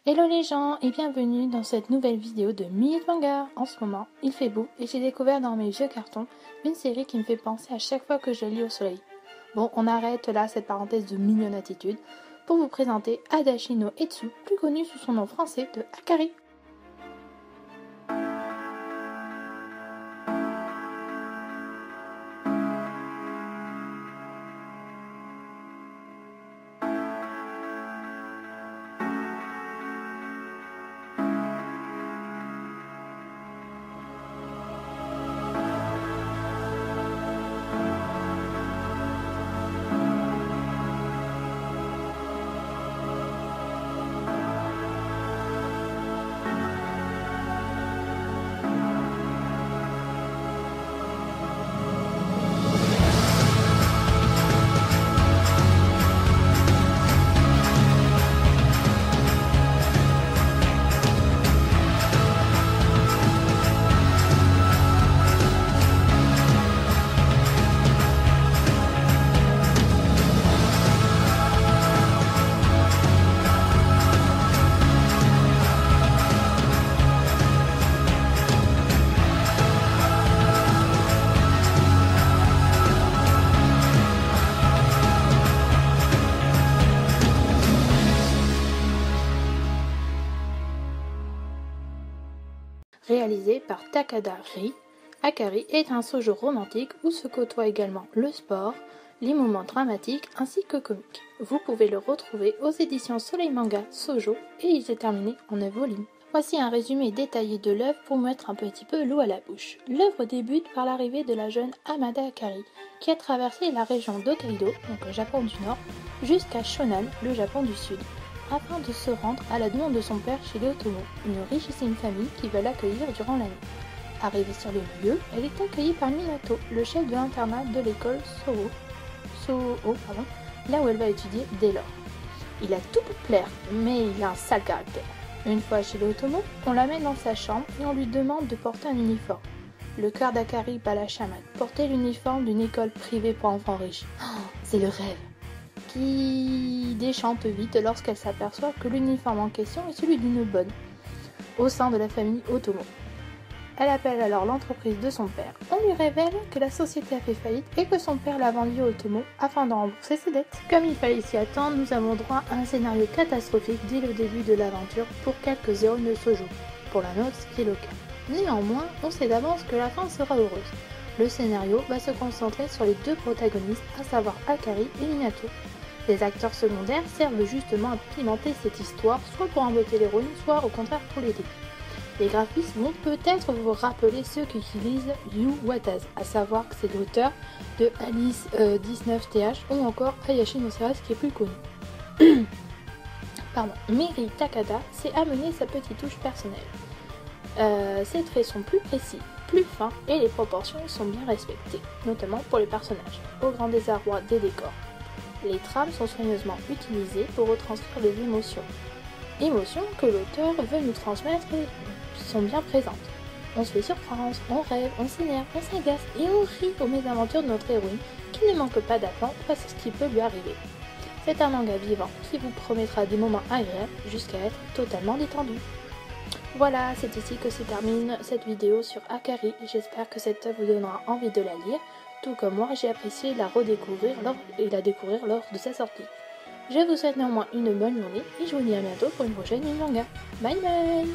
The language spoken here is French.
Hello les gens et bienvenue dans cette nouvelle vidéo de Minute Manga. En ce moment, il fait beau et j'ai découvert dans mes vieux cartons une série qui me fait penser à chaque fois que je lis au soleil. Bon, on arrête là cette parenthèse de mignonne attitude pour vous présenter Adachi no Etsu, plus connu sous son nom français de Akari. Réalisé par Takada Ri, Akari est un shoujo romantique où se côtoient également le sport, les moments dramatiques ainsi que comiques. Vous pouvez le retrouver aux éditions Soleil Manga Shoujo et il s'est terminé en 9 volumes. Voici un résumé détaillé de l'œuvre pour mettre un petit peu l'eau à la bouche. L'œuvre débute par l'arrivée de la jeune Hamada Akari qui a traversé la région d'Hokkaido, donc le Japon du Nord, jusqu'à Shonan, le Japon du Sud, afin de se rendre à la demande de son père chez les Otomo, une richissime famille qui va l'accueillir durant l'année. Arrivée sur les lieux, elle est accueillie par Minato, le chef de l'internat de l'école Soho, là où elle va étudier dès lors. Il a tout pour plaire, mais il a un sale caractère. Une fois chez les Otomo, on l'amène dans sa chambre et on lui demande de porter un uniforme. Le cœur d'Akari bat la chamade, porter l'uniforme d'une école privée pour enfants riches. Oh, c'est le rêve qui déchante vite lorsqu'elle s'aperçoit que l'uniforme en question est celui d'une bonne, au sein de la famille Otomo. Elle appelle alors l'entreprise de son père. On lui révèle que la société a fait faillite et que son père l'a vendue à Otomo afin de rembourser ses dettes. Comme il fallait s'y attendre, nous avons droit à un scénario catastrophique dès le début de l'aventure pour quelques héros de shoujo. Pour la note, ce qui est le cas. Néanmoins, on sait d'avance que la fin sera heureuse. Le scénario va se concentrer sur les deux protagonistes, à savoir Akari et Minato. Les acteurs secondaires servent justement à pimenter cette histoire, soit pour embêter l'héroïne, soit au contraire pour l'aider. Les graphismes vont peut-être vous rappeler ceux qui utilisent Yu Watase, à savoir que c'est l'auteur de Alice 19TH ou encore Hayashi no Seras qui est plus connu. Miri Takada s'est amené sa petite touche personnelle. Ses traits sont plus précis, plus fins et les proportions sont bien respectées, notamment pour les personnages, au grand désarroi des décors. Les trames sont soigneusement utilisées pour retranscrire les émotions. Émotions que l'auteur veut nous transmettre sont bien présentes. On se fait surprendre, on rêve, on s'énerve, on s'agace et on rit aux mésaventures de notre héroïne qui ne manque pas d'aplomb face à ce qui peut lui arriver. C'est un manga vivant qui vous promettra des moments agréables jusqu'à être totalement détendu. Voilà, c'est ici que se termine cette vidéo sur Akari et j'espère que cette œuvre vous donnera envie de la lire. Tout comme moi, j'ai apprécié la redécouvrir et la découvrir lors de sa sortie. Je vous souhaite néanmoins une bonne journée et je vous dis à bientôt pour une prochaine manga. Bye bye.